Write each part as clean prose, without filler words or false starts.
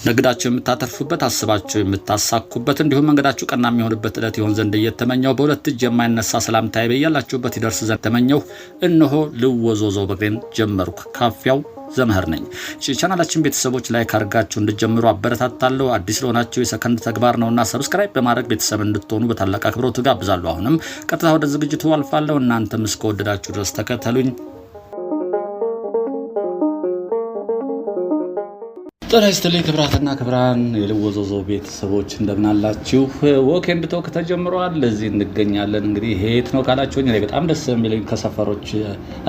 ንግዳችሁ የምታተርፉበት አስባችሁ የምታሳኩበት እንዲሁም መንገዳችሁ ቀና የሚሆንበት ዕለት ይሆን ዘንድ እየተመኘው በሁለት እጅ የማይነሳ ሰላምታዬ በያላችሁበት ይደርስ ዘንድ ተመኘው። እነሆ ልወዞዞ በግሬን ጀመርኩ። ካፊያው ዘመህር ነኝ። ቻናላችን ቤተሰቦች ላይክ አድርጋችሁ እንድትጀምሩ አበረታታለሁ። አዲስ ለሆናችሁ የሰከንድ ተግባር ነውና ሰብስክራይብ በማድረግ ቤተሰብ እንድትሆኑ በታላቅ አክብሮት ጋብዛለሁ። አሁንም ቀጥታ ወደ ዝግጅቱ አልፋለሁ። እናንተም እስከወደዳችሁ ድረስ ተከተሉኝ። ጤና ይስጥልኝ ክብራትና ክብራን የልወዞዞ ቤተሰቦች እንደምን አላችሁ? ወክ ኤንድ ቶክ ተጀምሯል። ለዚህ እንገኛለን። እንግዲህ ሄት ነው ካላችሁኝ እኔ በጣም ደስ የሚለኝ ከሰፈሮች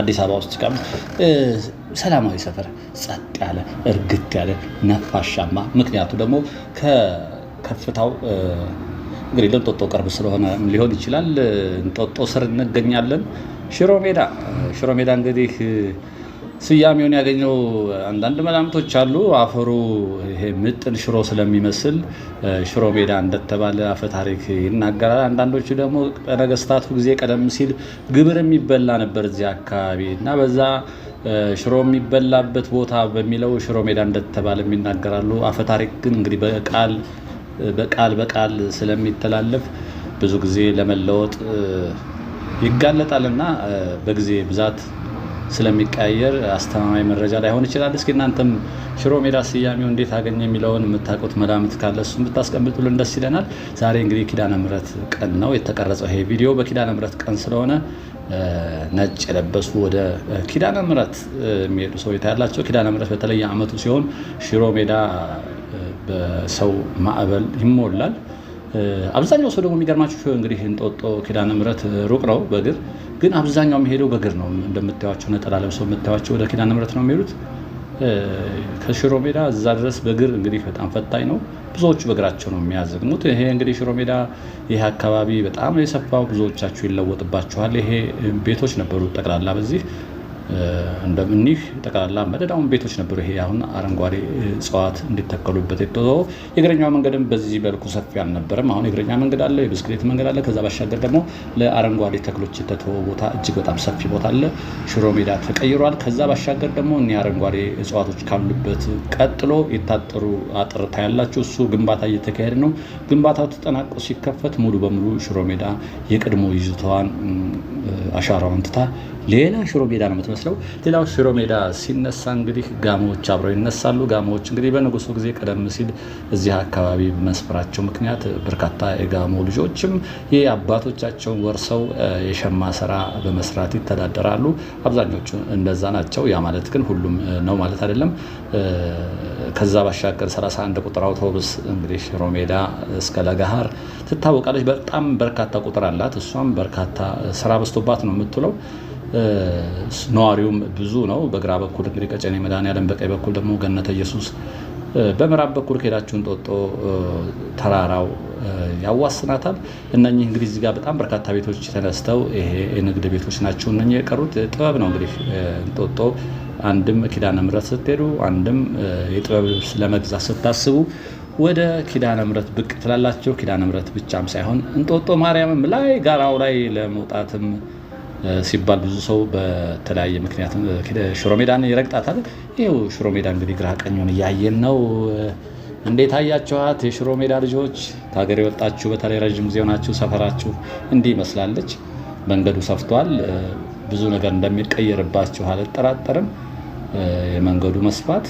አዲስ አበባ ውስጥ ቀም ሰላማዊ ሰፈር ጸጥ ያለ እርግት ያለ ነፋሻማ፣ ምክንያቱ ደግሞ ከከፍታው እንግዲህ ለእንጦጦ ቅርብ ስለሆነ ሊሆን ይችላል። እንጦጦ ስር እንገኛለን። ሽሮ ሜዳ እንግዲህ ስያሜውን ያገኘው አንዳንድ መላምቶች አሉ። አፈሩ ይሄ ምጥን ሽሮ ስለሚመስል ሽሮ ሜዳ እንደተባለ አፈ ታሪክ ይናገራል። አንዳንዶቹ ደግሞ በነገስታቱ ጊዜ ቀደም ሲል ግብር የሚበላ ነበር እዚህ አካባቢ እና በዛ ሽሮ የሚበላበት ቦታ በሚለው ሽሮ ሜዳ እንደተባለ ይናገራሉ። አፈ ታሪክ ግን እንግዲህ በቃል ስለሚተላለፍ ብዙ ጊዜ ለመለወጥ ይጋለጣልና በጊዜ ብዛት ስለሚቀያየር አስተማማኝ መረጃ ላይሆን ይችላል። እስኪ እናንተም ሽሮ ሜዳ ስያሜው እንዴት አገኘ የሚለውን የምታውቁት መላምት ካለ እሱን ብታስቀምጡልን ደስ ይለናል። ዛሬ እንግዲህ ኪዳነ ምሕረት ቀን ነው የተቀረጸው ይሄ ቪዲዮ። በኪዳነ ምሕረት ቀን ስለሆነ ነጭ የለበሱ ወደ ኪዳነ ምሕረት የሚሄዱ ሰዎች ታያላቸው። ኪዳነ ምሕረት በተለየ ዓመቱ ሲሆን ሽሮ ሜዳ በሰው ማዕበል ይሞላል። አብዛኛው ሰው ደግሞ የሚገርማችሁ እንግዲህ እንጦጦ ኪዳነ ምሕረት ሩቅ ነው በእግር ግን አብዛኛው የሚሄደው በእግር ነው። እንደምታዩቸው ነጠላ ለብሰው የምታዩቸው ወደ ኪዳነ ምሕረት ነው የሚሄዱት። ከሽሮ ሜዳ እዛ ድረስ በእግር እንግዲህ በጣም ፈታኝ ነው። ብዙዎቹ በእግራቸው ነው የሚያዘግሙት። ይሄ እንግዲህ ሽሮ ሜዳ ይሄ አካባቢ በጣም ነው የሰፋው። ብዙዎቻችሁ ይለወጥባችኋል። ይሄ ቤቶች ነበሩ ጠቅላላ በዚህ እንደምንህ ጠቅላላ መደዳውን ቤቶች ነበሩ። ይሄ አሁን አረንጓዴ እጽዋት እንዲተከሉበት የተወው የእግረኛው መንገድም በዚህ መልኩ ሰፊ አልነበረም። አሁን የእግረኛ መንገድ አለ፣ የብስክሌት መንገድ አለ። ከዛ ባሻገር ደግሞ ለአረንጓዴ ተክሎች የተተወው ቦታ እጅግ በጣም ሰፊ ቦታ አለ። ሽሮ ሜዳ ተቀይሯል። ከዛ ባሻገር ደግሞ እኒ አረንጓዴ እጽዋቶች ካሉበት ቀጥሎ የታጠሩ አጥርታ ያላቸው እሱ ግንባታ እየተካሄደ ነው። ግንባታው ተጠናቆ ሲከፈት ሙሉ በሙሉ ሽሮ ሜዳ የቀድሞ ይዞታዋን አሻራዋን ትታ ሌላ ሽሮ ሜዳ ነው የምትመስለው። ሌላው ሽሮ ሜዳ ሲነሳ እንግዲህ ጋሞዎች አብረው ይነሳሉ። ጋሞዎች እንግዲህ በንጉሱ ጊዜ ቀደም ሲል እዚህ አካባቢ መስፈራቸው ምክንያት በርካታ የጋሞ ልጆችም የአባቶቻቸውን ወርሰው የሸማ ስራ በመስራት ይተዳደራሉ። አብዛኞቹ እንደዛ ናቸው። ያ ማለት ግን ሁሉም ነው ማለት አይደለም። ከዛ ባሻገር 31 ቁጥር አውቶቡስ እንግዲህ ሽሮ ሜዳ እስከ ለገሃር ትታወቃለች። በጣም በርካታ ቁጥር አላት። እሷም በርካታ ስራ በዝቶባት ነው የምትውለው። ነዋሪውም ብዙ ነው። በግራ በኩል እንግዲህ ቀጨኔ መድኃኔዓለም፣ በቀኝ በኩል ደግሞ ገነተ ኢየሱስ፣ በምዕራብ በኩል ከሄዳችሁ እንጦጦ ተራራው ያዋስናታል። እነኚህ እንግዲህ እዚህ ጋር በጣም በርካታ ቤቶች ተነስተው ይሄ የንግድ ቤቶች ናቸው። እነኚህ የቀሩት ጥበብ ነው። እንግዲህ እንጦጦ አንድም ኪዳነ ምሕረት ስትሄዱ፣ አንድም የጥበብ ልብስ ለመግዛት ስታስቡ ወደ ኪዳነ ምሕረት ብቅ ትላላቸው። ኪዳነ ምሕረት ብቻም ሳይሆን እንጦጦ ማርያምም ላይ ጋራው ላይ ለመውጣትም ሲባል ብዙ ሰው በተለያየ ምክንያት ሽሮ ሜዳን ይረግጣታል። ይኸው ሽሮ ሜዳ እንግዲህ ግራ ቀኙን እያየን ነው። እንዴት አያችኋት የሽሮ ሜዳ ልጆች? ከሀገር የወጣችሁ በተለይ ረዥም ጊዜ ሆናችሁ ሰፈራችሁ እንዲህ ይመስላለች። መንገዱ ሰፍቷል። ብዙ ነገር እንደሚቀየርባችሁ አልጠራጠርም። የመንገዱ መስፋት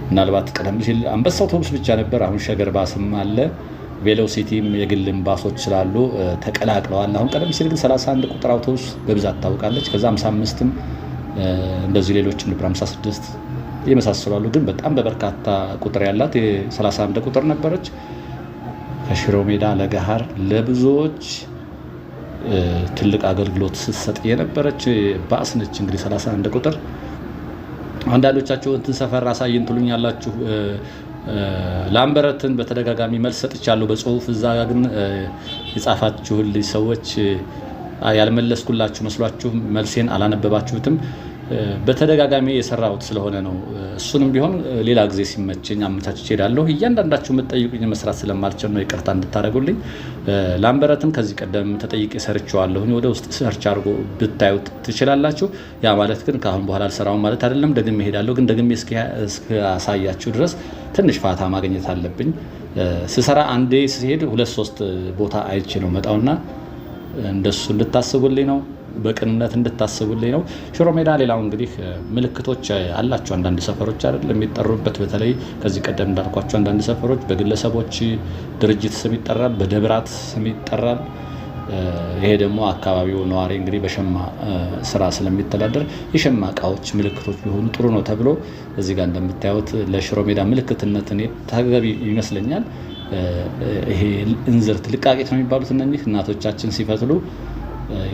ምናልባት ቀደም ሲል አንበሳ አውቶቡስ ብቻ ነበር። አሁን ሸገር ባስም አለ። ቬሎሲቲም የግልም ባሶች ስላሉ ተቀላቅለዋል። አሁን ቀደም ሲል ግን 31 ቁጥር አውቶቡስ በብዛት ታውቃለች። ከዛ 55ም እንደዚህ ሌሎችም 56 የመሳሰሉ ግን በጣም በበርካታ ቁጥር ያላት የ31 ቁጥር ነበረች። ከሽሮ ሜዳ ለገሃር ለብዙዎች ትልቅ አገልግሎት ስትሰጥ የነበረች ባስ ነች። እንግዲህ 31 ቁጥር አንዳንዶቻችሁ እንትን ሰፈር አሳይን ትሉኛላችሁ። ላምበረትን በተደጋጋሚ መልስ ሰጥቻለሁ በጽሁፍ። እዛ ግን የጻፋችሁልኝ ሰዎች ያልመለስኩላችሁ መስሏችሁ መልሴን አላነበባችሁትም። በተደጋጋሚ የሰራሁት ስለሆነ ነው። እሱንም ቢሆን ሌላ ጊዜ ሲመቸኝ አመቻችቼ እሄዳለሁ። እያንዳንዳችሁ የምትጠይቁኝ መስራት ስለማልችል ነው፣ ይቅርታ እንድታደርጉልኝ። ላምበረትም ከዚህ ቀደም ተጠይቄ ሰርቼዋለሁኝ። ወደ ውስጥ ሰርች አድርጎ ብታዩት ትችላላችሁ። ያ ማለት ግን ከአሁን በኋላ አልሰራውም ማለት አይደለም። ደግሜ እሄዳለሁ፣ ግን ደግሜ እስካሳያችሁ ድረስ ትንሽ ፋታ ማግኘት አለብኝ። ስሰራ አንዴ ሲሄድ 2-3 ቦታ አይቼ ነው መጣውና እንደሱ እንድታስቡልኝ ነው፣ በቅንነት እንድታስቡልኝ ነው። ሽሮ ሜዳ ሌላው እንግዲህ ምልክቶች አላቸው። አንዳንድ ሰፈሮች አይደል የሚጠሩበት፣ በተለይ ከዚህ ቀደም እንዳልኳቸው አንዳንድ ሰፈሮች በግለሰቦች ድርጅት ስም ይጠራል፣ በደብራት ስም ይጠራል። ይሄ ደግሞ አካባቢው ነዋሪ እንግዲህ በሸማ ስራ ስለሚተዳደር የሸማ እቃዎች ምልክቶች ቢሆኑ ጥሩ ነው ተብሎ እዚህ ጋር እንደምታዩት ለሽሮ ሜዳ ምልክትነት እኔ ተገቢ ይመስለኛል። ይሄ እንዝርት ልቃቄት ነው የሚባሉት እነኚህ እናቶቻችን ሲፈትሉ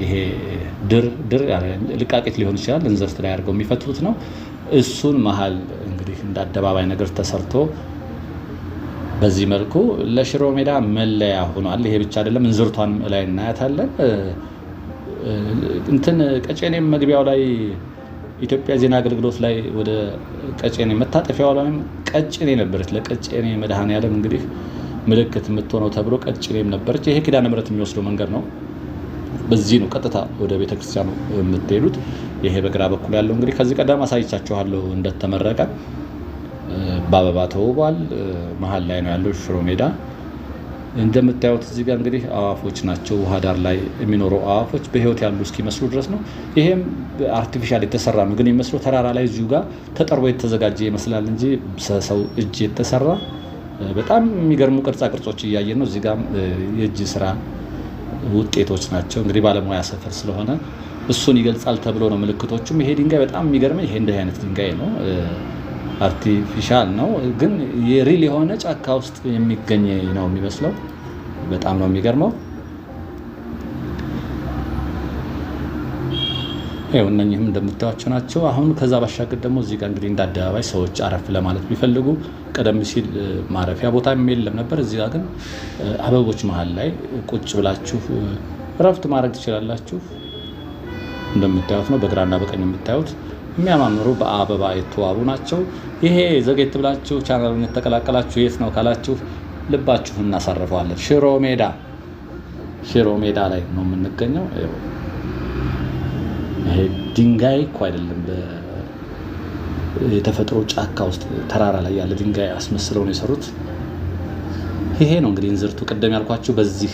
ይሄ ድር ልቃቄት ሊሆን ይችላል፣ እንዝርት ላይ አድርገው የሚፈትሉት ነው። እሱን መሀል እንግዲህ እንደ አደባባይ ነገር ተሰርቶ በዚህ መልኩ ለሽሮ ሜዳ መለያ ሆኗል። ይሄ ብቻ አይደለም፣ እንዝርቷን ላይ እናያታለን። ቀጨኔም መግቢያው ላይ ኢትዮጵያ ዜና አገልግሎት ላይ ወደ ቀጨኔ መታጠፊያው ላይ ቀጭኔ ነበረች። ለቀጨኔ መድኃኔዓለም እንግዲህ ምልክት የምትሆነው ተብሎ ቀጭኔም ነበረች። ይሄ ኪዳነ ምሕረት የሚወስደው መንገድ ነው። በዚህ ነው ቀጥታ ወደ ቤተክርስቲያኑ የምትሄዱት። ይሄ በግራ በኩል ያለው እንግዲህ ከዚህ ቀደም አሳይቻችኋለሁ እንደተመረቀ በአበባ ተውቧል። መሀል ላይ ነው ያለው ሽሮ ሜዳ። እንደምታዩት እዚህ ጋር እንግዲህ አዋፎች ናቸው። ውሃ ዳር ላይ የሚኖሩ አዋፎች በህይወት ያሉ እስኪመስሉ ድረስ ነው። ይሄም አርቲፊሻል የተሰራ ነው፣ ግን የሚመስለው ተራራ ላይ እዚሁ ጋር ተጠርቦ የተዘጋጀ ይመስላል እንጂ ሰው እጅ የተሰራ በጣም የሚገርሙ ቅርጻ ቅርጾች እያየን ነው። እዚህ ጋር የእጅ ስራ ውጤቶች ናቸው። እንግዲህ ባለሙያ ሰፈር ስለሆነ እሱን ይገልጻል ተብሎ ነው ምልክቶቹም። ይሄ ድንጋይ በጣም የሚገርመኝ ይሄ እንዲህ አይነት ድንጋይ ነው። አርቲፊሻል ነው፣ ግን የሪል የሆነ ጫካ ውስጥ የሚገኝ ነው የሚመስለው። በጣም ነው የሚገርመው። ይኸው እነኚህም እንደምታዩቸው ናቸው። አሁን ከዛ ባሻገር ደግሞ እዚህ ጋር እንግዲህ እንደ አደባባይ ሰዎች አረፍ ለማለት ቢፈልጉ ቀደም ሲል ማረፊያ ቦታ የለም ነበር። እዚህ ጋር ግን አበቦች መሀል ላይ ቁጭ ብላችሁ እረፍት ማድረግ ትችላላችሁ። እንደምታዩት ነው። በግራና በቀኝ የምታዩት የሚያማምሩ በአበባ የተዋቡ ናቸው። ይሄ ዘጌት ብላችሁ ቻናሉን የተቀላቀላችሁ የት ነው ካላችሁ ልባችሁን እናሳርፈዋለን። ሽሮ ሜዳ ላይ ነው የምንገኘው። ይሄ ድንጋይ እኮ አይደለም፣ የተፈጥሮ ጫካ ውስጥ ተራራ ላይ ያለ ድንጋይ አስመስለው ነው የሰሩት። ይሄ ነው እንግዲህ እንዝርቱ። ቅድም ያልኳችሁ በዚህ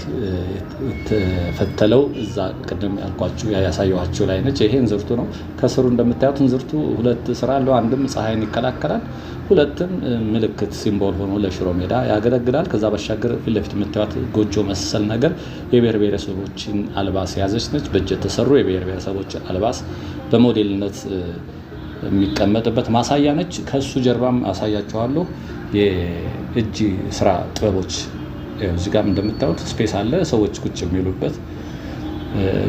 የተፈተለው እዛ ቅድም ያልኳችሁ ያሳየኋችሁ ላይ ነች። ይሄ እንዝርቱ ነው። ከስሩ እንደምታዩት እንዝርቱ 2 ስራ አለው። አንድም ፀሐይን ይከላከላል፣ ሁለትም ምልክት ሲምቦል ሆኖ ለሽሮ ሜዳ ያገለግላል። ከዛ ባሻገር ፊት ለፊት የምታዩት ጎጆ መሰል ነገር የብሔር ብሔረሰቦችን አልባስ የያዘች ነች። በእጅ የተሰሩ የብሔር ብሔረሰቦች አልባስ በሞዴልነት የሚቀመጥበት ማሳያ ነች። ከሱ ጀርባም አሳያችኋለሁ የእጅ ስራ ጥበቦች። እዚህ ጋር እንደምታዩት ስፔስ አለ፣ ሰዎች ቁጭ የሚሉበት።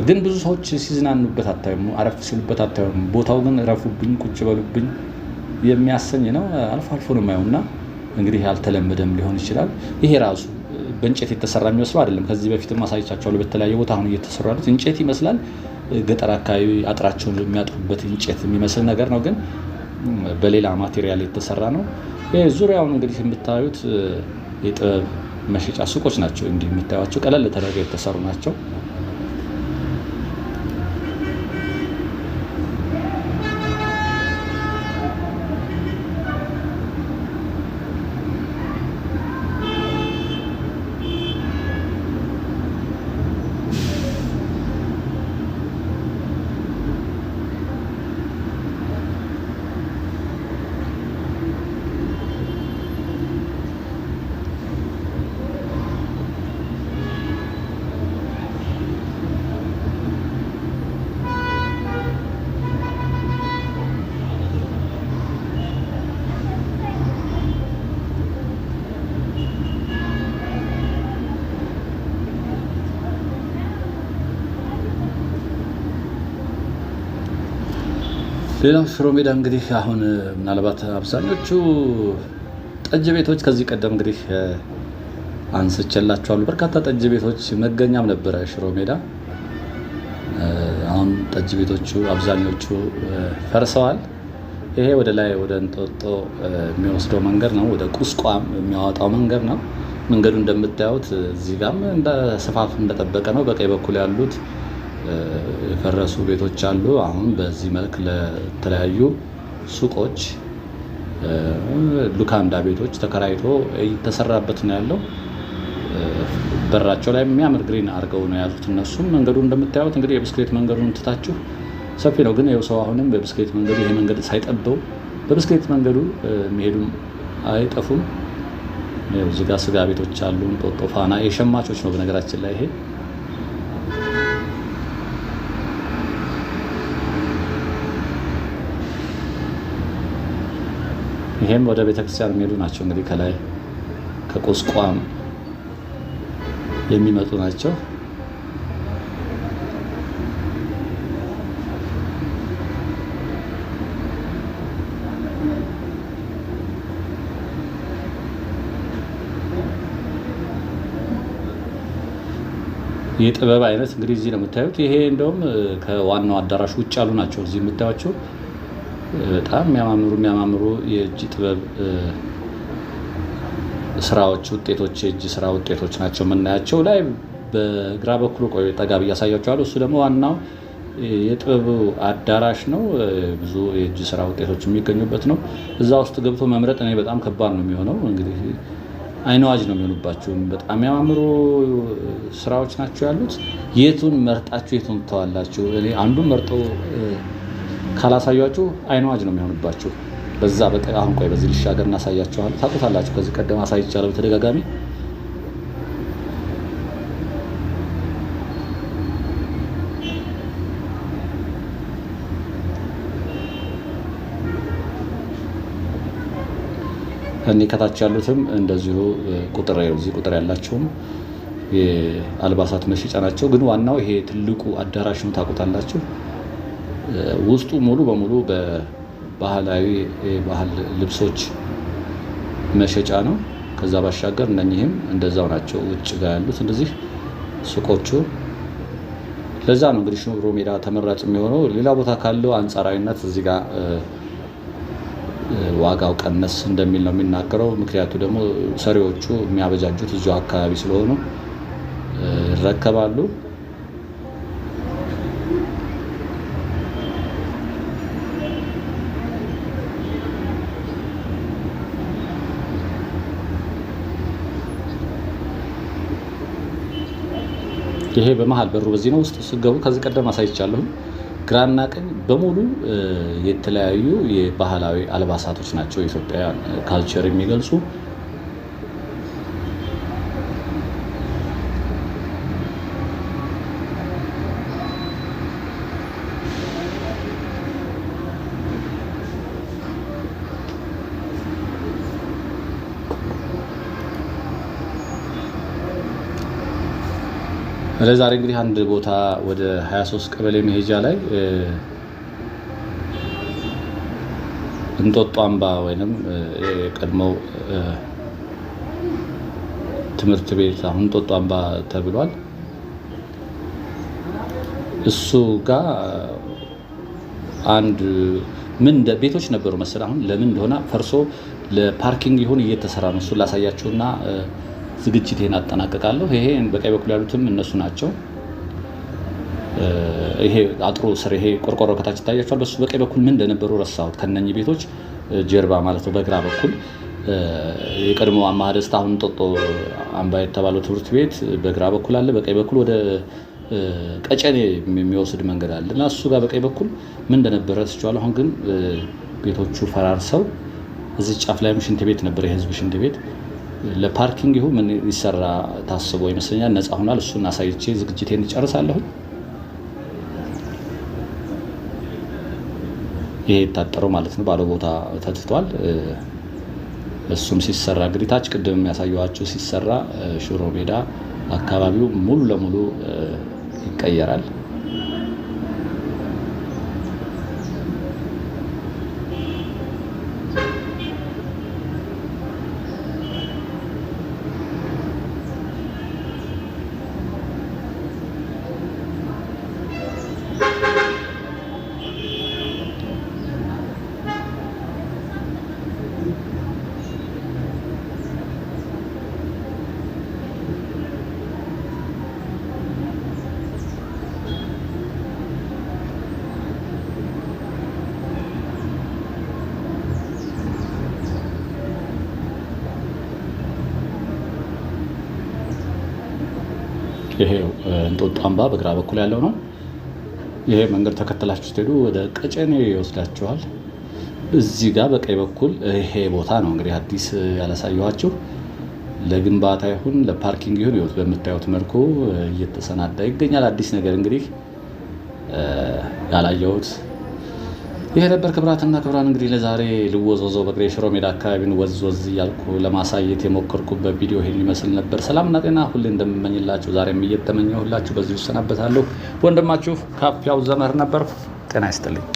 ግን ብዙ ሰዎች ሲዝናኑበት አታዩም፣ አረፍ ሲሉበት አታዩም። ቦታው ግን እረፉብኝ፣ ቁጭ በሉብኝ የሚያሰኝ ነው። አልፎ አልፎ ነው የማየውና እንግዲህ ያልተለመደም ሊሆን ይችላል። ይሄ ራሱ በእንጨት የተሰራ የሚመስለው አይደለም። ከዚህ በፊትም አሳይቻቸዋለሁ በተለያየ ቦታ አሁን እየተሰሩ ያሉት እንጨት ይመስላል። ገጠር አካባቢ አጥራቸውን የሚያጥሩበት እንጨት የሚመስል ነገር ነው፣ ግን በሌላ ማቴሪያል የተሰራ ነው። ዙሪያውን እንግዲህ የምታዩት የጥበብ መሸጫ ሱቆች ናቸው። እንዲህ የምታዩቸው ቀለል ተደርገው የተሰሩ ናቸው። ሌላው ሽሮ ሜዳ እንግዲህ አሁን ምናልባት አብዛኞቹ ጠጅ ቤቶች ከዚህ ቀደም እንግዲህ አንስቼላችኋለሁ። በርካታ ጠጅ ቤቶች መገኛም ነበረ ሽሮ ሜዳ። አሁን ጠጅ ቤቶቹ አብዛኞቹ ፈርሰዋል። ይሄ ወደ ላይ ወደ እንጦጦ የሚወስደው መንገድ ነው። ወደ ቁስቋም የሚያወጣው መንገድ ነው። መንገዱ እንደምታዩት እዚህ ጋርም እንደ ስፋቱ እንደጠበቀ ነው። በቀኝ በኩል ያሉት የፈረሱ ቤቶች አሉ። አሁን በዚህ መልክ ለተለያዩ ሱቆች ሉካንዳ ቤቶች ተከራይቶ እየተሰራበት ነው ያለው። በራቸው ላይ የሚያምር ግሪን አድርገው ነው ያሉት እነሱም። መንገዱ እንደምታዩት እንግዲህ የብስክሌት መንገዱን ትታችሁ ሰፊ ነው፣ ግን ይኸው ሰው አሁንም በብስክሌት መንገዱ ይሄ መንገድ ሳይጠበው በብስክሌት መንገዱ የሚሄዱም አይጠፉም። እዚህ ጋር ስጋ ቤቶች አሉ። እንጦጦ ፋና የሸማቾች ነው በነገራችን ላይ ይሄ። ይሄም ወደ ቤተክርስቲያን የሚሄዱ ናቸው። እንግዲህ ከላይ ከቁስቋም የሚመጡ ናቸው። የጥበብ አይነት እንግዲህ እዚህ ነው የምታዩት። ይሄ እንደውም ከዋናው አዳራሽ ውጭ ያሉ ናቸው እዚህ የምታዩቸው። በጣም የሚያማምሩ የእጅ ጥበብ ስራዎች ውጤቶች፣ የእጅ ስራ ውጤቶች ናቸው የምናያቸው። ላይ በግራ በኩል ቆይ ጠጋ ብዬ አሳያችኋለሁ። እሱ ደግሞ ዋናው የጥበብ አዳራሽ ነው። ብዙ የእጅ ስራ ውጤቶች የሚገኙበት ነው። እዛ ውስጥ ገብቶ መምረጥ እኔ በጣም ከባድ ነው የሚሆነው። እንግዲህ አይነዋጅ ነው የሚሆኑባችሁ። በጣም የሚያማምሩ ስራዎች ናቸው ያሉት። የቱን መርጣችሁ የቱን ተዋላችሁ? እኔ አንዱን መርጦ ካላሳያችሁ አይነዋጅ ነው የሚሆኑባችሁ። በዛ አሁን ቆይ በዚህ ልሻገር እናሳያችኋለሁ። ታውቁታላችሁ፣ ከዚህ ቀደም አሳይቻለሁ በተደጋጋሚ። እኔ ከታች ያሉትም እንደዚሁ እዚህ ቁጥር ያላቸውም የአልባሳት መሸጫ ናቸው። ግን ዋናው ይሄ ትልቁ አዳራሽ ነው፣ ታውቁታላችሁ። ውስጡ ሙሉ በሙሉ በባህላዊ ባህል ልብሶች መሸጫ ነው። ከዛ ባሻገር እነኚህም እንደዛው ናቸው። ውጭ ጋር ያሉት እንደዚህ ሱቆቹ። ለዛ ነው እንግዲህ ሽሮ ሜዳ ተመራጭ የሚሆነው። ሌላ ቦታ ካለው አንጻራዊነት እዚህ ጋር ዋጋው ቀነስ እንደሚል ነው የሚናገረው። ምክንያቱ ደግሞ ሰሪዎቹ የሚያበጃጁት እዚሁ አካባቢ ስለሆኑ ይረከባሉ። ይሄ በመሃል በሩ በዚህ ነው። ውስጥ ስገቡ ከዚህ ቀደም አሳይቻለሁ። ግራና ቀኝ በሙሉ የተለያዩ የባህላዊ አልባሳቶች ናቸው፣ የኢትዮጵያ ካልቸር የሚገልጹ። ለዛሬ እንግዲህ አንድ ቦታ ወደ 23 ቀበሌ መሄጃ ላይ እንጦጦ አምባ ወይንም የቀድሞው ትምህርት ቤት አሁን እንጦጦ አምባ ተብሏል። እሱ ጋር አንድ ቤቶች ነበሩ መሰለህ። አሁን ለምን እንደሆነ ፈርሶ ለፓርኪንግ ይሁን እየተሰራ ነው። እሱን ላሳያችሁና ዝግጅቴን አጠናቀቃለሁ። ይሄ በቀኝ በኩል ያሉትም እነሱ ናቸው። ይሄ አጥሩ ስር ይሄ ቆርቆሮ ከታች ይታያቸዋል። በሱ በቀኝ በኩል ምን እንደነበሩ ረሳሁት። ከነኚህ ቤቶች ጀርባ ማለት ነው። በግራ በኩል የቀድሞ አማሃ ደስታ አሁን እንጦጦ አምባ የተባለው ትምህርት ቤት በግራ በኩል አለ። በቀኝ በኩል ወደ ቀጨኔ የሚወስድ መንገድ አለ እና እሱ ጋር በቀኝ በኩል ምን እንደነበረ ረስቼዋለሁ። አሁን ግን ቤቶቹ ፈራርሰው እዚህ ጫፍ ላይም ሽንት ቤት ነበር፣ የህዝብ ሽንት ቤት ለፓርኪንግ ይሁን ምን ሊሰራ ታስቦ ይመስለኛል ነፃ ሆኗል። እሱን አሳይቼ ዝግጅቴን እጨርሳለሁ። ይሄ የታጠረው ማለት ነው ባለ ቦታ ተትቷል። እሱም ሲሰራ እንግዲህ ታች ቅድም ያሳየኋችሁ ሲሰራ ሽሮ ሜዳ አካባቢው ሙሉ ለሙሉ ይቀየራል። ይሄ እንጦጦ አምባ በግራ በኩል ያለው ነው። ይሄ መንገድ ተከትላችሁ ስትሄዱ ወደ ቀጨኔ ይወስዳችኋል። እዚህ ጋር በቀኝ በኩል ይሄ ቦታ ነው እንግዲህ አዲስ ያላሳየኋችሁ ለግንባታ ይሁን ለፓርኪንግ ይሁን ይወት በምታዩት መልኩ እየተሰናዳ ይገኛል። አዲስ ነገር እንግዲህ ያላየሁት ይሄ ነበር። ክብራትና ክብራን እንግዲህ ለዛሬ ልወዝወዘው በእግሬ ሽሮ ሜዳ አካባቢን ወዝወዝ እያልኩ ለማሳየት የሞከርኩበት ቪዲዮ ይሄን ይመስል ነበር። ሰላምና ጤና ሁሌ እንደምመኝላችሁ ዛሬም እየተመኘሁላችሁ በዚሁ እሰናበታለሁ። ወንድማችሁ ካፊያው ዘመር ነበር። ጤና ይስጥልኝ።